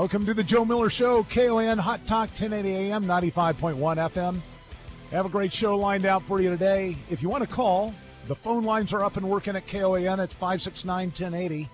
Welcome to the Joe Miller Show, KON Hot Talk, 1080 AM, 95.1 FM. I have a great show lined out for you today. If you want to call, the phone lines are up and working at KON at 569-1080.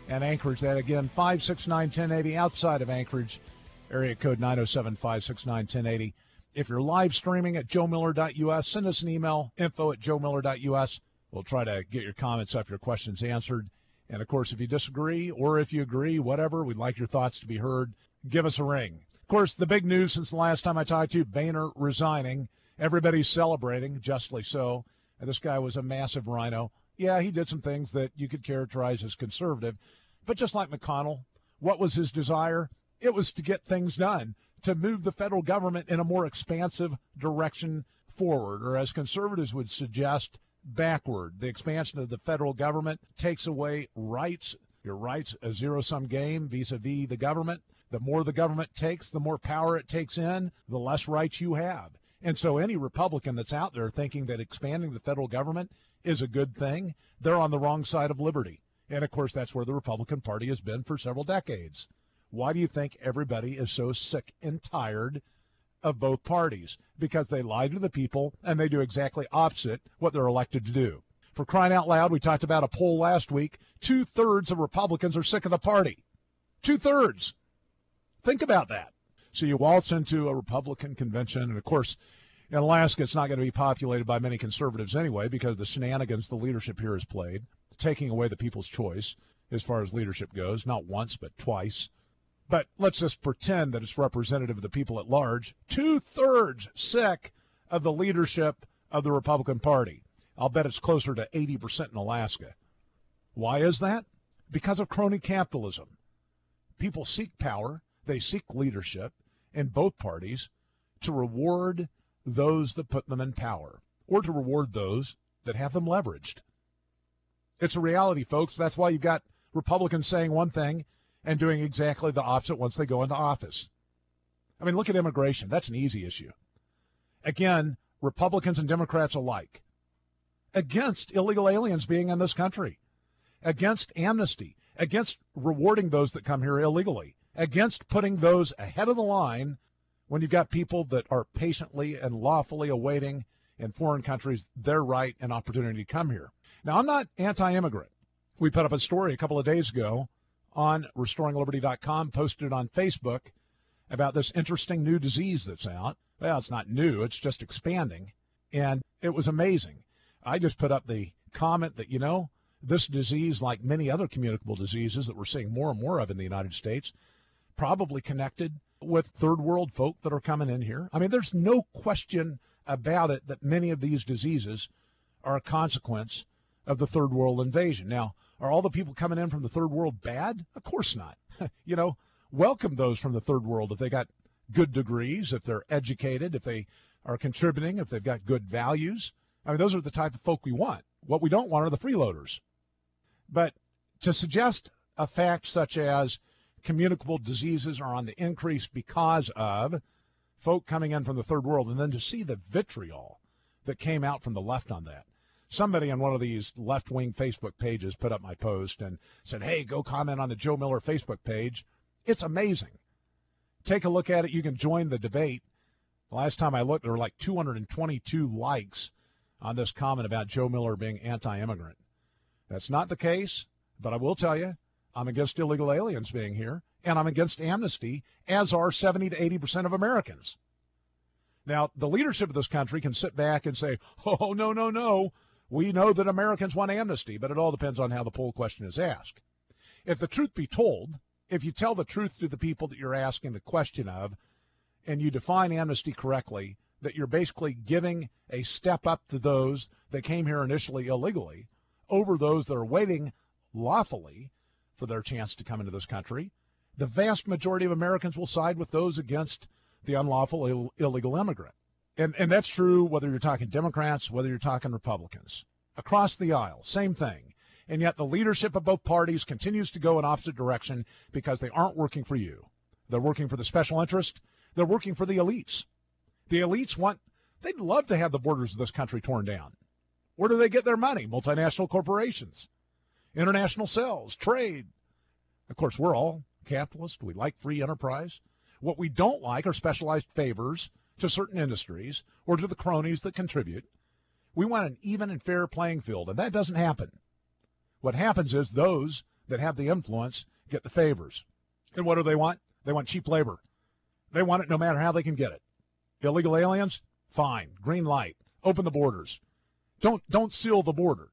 And Anchorage, that again, 569-1080. Outside of Anchorage, area code 907-569-1080. If you're live streaming at joemiller.us, send us an email, info@joemiller.us. We'll try to get your comments up, your questions answered. And, of course, if you disagree or if you agree, whatever, we'd like your thoughts to be heard. Give us a ring. Of course, the big news since the last time I talked to you, Boehner resigning. Everybody's celebrating, justly so. And this guy was a massive rhino. Yeah, he did some things that you could characterize as conservative. But just like McConnell, what was his desire? It was to get things done, to move the federal government in a more expansive direction forward, or as conservatives would suggest, backward. The expansion of the federal government takes away rights. Your rights, a zero-sum game vis-a-vis the government. The more the government takes, the more power it takes in, the less rights you have. And so any Republican that's out there thinking that expanding the federal government is a good thing, they're on the wrong side of liberty. And, of course, that's where the Republican Party has been for several decades. Why do you think everybody is so sick and tired of both parties? Because they lie to the people and they do exactly opposite what they're elected to do. For crying out loud, we talked about a poll last week. 2/3 of Republicans are sick of the party. 2/3. Think about that. So you waltz into a Republican convention, and of course, in Alaska, it's not going to be populated by many conservatives anyway because of the shenanigans the leadership here has played, taking away the people's choice as far as leadership goes, not once but twice. But let's just pretend that it's representative of the people at large. 2/3 sick of the leadership of the Republican Party. I'll bet it's closer to 80% in Alaska. Why is that? Because of crony capitalism. People seek power, they seek leadership in both parties to reward those that put them in power or to reward those that have them leveraged. It's a reality, folks. That's why you've got Republicans saying one thing and doing exactly the opposite once they go into office. I mean, look at immigration. That's an easy issue. Again, Republicans and Democrats alike. Against illegal aliens being in this country. Against amnesty. Against rewarding those that come here illegally. Against putting those ahead of the line when you've got people that are patiently and lawfully awaiting in foreign countries their right and opportunity to come here. Now, I'm not anti-immigrant. We put up a story a couple of days ago on restoringliberty.com, posted it on Facebook about this interesting new disease that's out. Well, it's not new, it's just expanding. And it was amazing. I just put up the comment that, this disease, like many other communicable diseases that we're seeing more and more of in the United States, probably connected with third world folk that are coming in here. I mean, there's no question about it that many of these diseases are a consequence of the third world invasion. Now, are all the people coming in from the third world bad? Of course not. Welcome those from the third world if they got good degrees, if they're educated, if they are contributing, if they've got good values. I mean, those are the type of folk we want. What we don't want are the freeloaders. But to suggest a fact such as communicable diseases are on the increase because of folk coming in from the third world, and then to see the vitriol that came out from the left on that. Somebody on one of these left-wing Facebook pages put up my post and said, hey, go comment on the Joe Miller Facebook page. It's amazing. Take a look at it. You can join the debate. The last time I looked, there were like 222 likes on this comment about Joe Miller being anti-immigrant. That's not the case, but I will tell you, I'm against illegal aliens being here, and I'm against amnesty, as are 70 to 80% of Americans. Now, the leadership of this country can sit back and say, oh, no. We know that Americans want amnesty, but it all depends on how the poll question is asked. If the truth be told, if you tell the truth to the people that you're asking the question of, and you define amnesty correctly, that you're basically giving a step up to those that came here initially illegally over those that are waiting lawfully for their chance to come into this country, the vast majority of Americans will side with those against the unlawful illegal immigrant. And that's true whether you're talking Democrats, whether you're talking Republicans. Across the aisle, same thing. And yet the leadership of both parties continues to go in opposite direction because they aren't working for you. They're working for the special interest. They're working for the elites. The elites they'd love to have the borders of this country torn down. Where do they get their money? Multinational corporations, international sales, trade. Of course, we're all capitalist. We like free enterprise. What we don't like are specialized favors to certain industries or to the cronies that contribute. We want an even and fair playing field, and that doesn't happen. What happens is those that have the influence get the favors. And what do they want? They want cheap labor. They want it no matter how they can get it. Illegal aliens? Fine. Green light. Open the borders. Don't seal the border.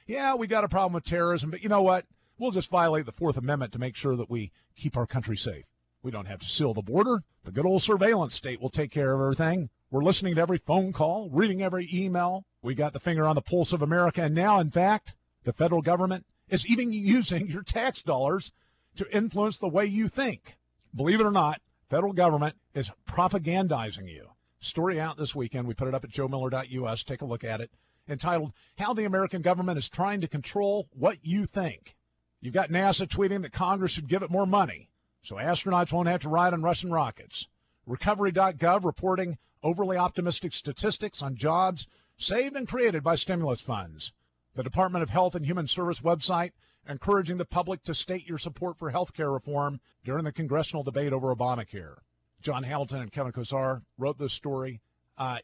Yeah, we got a problem with terrorism, but you know what? We'll just violate the Fourth Amendment to make sure that we keep our country safe. We don't have to seal the border. The good old surveillance state will take care of everything. We're listening to every phone call, reading every email. We got the finger on the pulse of America. And now, in fact, the federal government is even using your tax dollars to influence the way you think. Believe it or not, federal government is propagandizing you. Story out this weekend. We put it up at joemiller.us. Take a look at it. Entitled, How the American Government is Trying to Control What You Think. You've got NASA tweeting that Congress should give it more money so astronauts won't have to ride on Russian rockets. Recovery.gov reporting overly optimistic statistics on jobs saved and created by stimulus funds. The Department of Health and Human Service website encouraging the public to state your support for health care reform during the congressional debate over Obamacare. John Hamilton and Kevin Kosar wrote this story.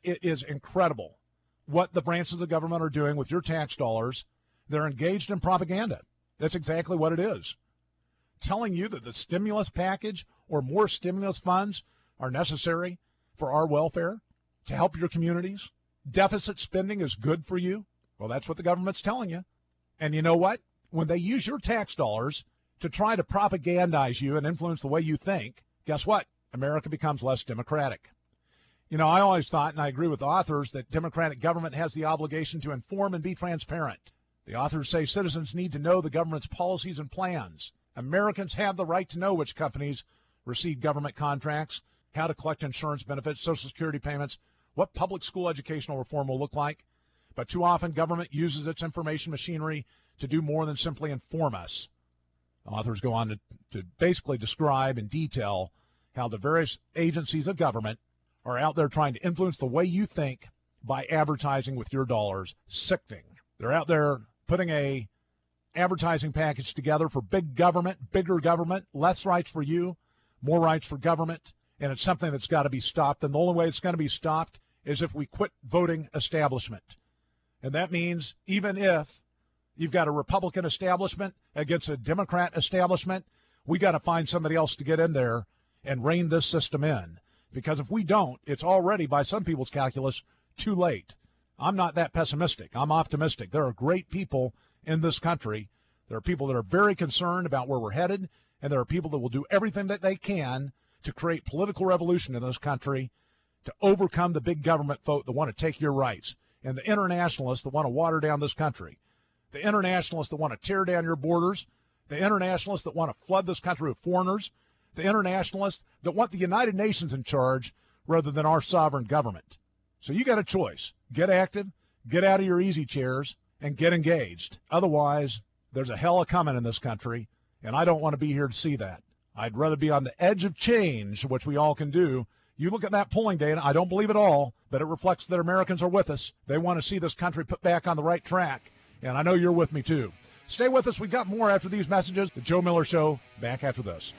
It is incredible what the branches of government are doing with your tax dollars. They're engaged in propaganda. That's exactly what it is. Telling you that the stimulus package or more stimulus funds are necessary for our welfare, to help your communities. Deficit spending is good for you. Well, that's what the government's telling you. And you know what? When they use your tax dollars to try to propagandize you and influence the way you think, guess what? America becomes less democratic. You know, I always thought, and I agree with the authors, that democratic government has the obligation to inform and be transparent. The authors say citizens need to know the government's policies and plans. Americans have the right to know which companies receive government contracts, how to collect insurance benefits, Social Security payments, what public school educational reform will look like. But too often, government uses its information machinery to do more than simply inform us. The authors go on to basically describe in detail how the various agencies of government are out there trying to influence the way you think by advertising with your dollars. Sickening. They're out there putting a advertising package together for big government, bigger government, less rights for you, more rights for government, and it's something that's got to be stopped. And the only way it's going to be stopped is if we quit voting establishment. And that means even if you've got a Republican establishment against a Democrat establishment, we got to find somebody else to get in there and rein this system in. Because if we don't, it's already, by some people's calculus, too late. I'm not that pessimistic. I'm optimistic. There are great people in this country. There are people that are very concerned about where we're headed, and there are people that will do everything that they can to create political revolution in this country to overcome the big government vote that want to take your rights, and the internationalists that want to water down this country, the internationalists that want to tear down your borders, the internationalists that want to flood this country with foreigners, the internationalists that want the United Nations in charge rather than our sovereign government. So you got a choice. Get active, get out of your easy chairs, and get engaged. Otherwise, there's a hell a-coming in this country, and I don't want to be here to see that. I'd rather be on the edge of change, which we all can do. You look at that polling data, I don't believe it all, but it reflects that Americans are with us. They want to see this country put back on the right track, and I know you're with me too. Stay with us. We've got more after these messages. The Joe Miller Show, back after this.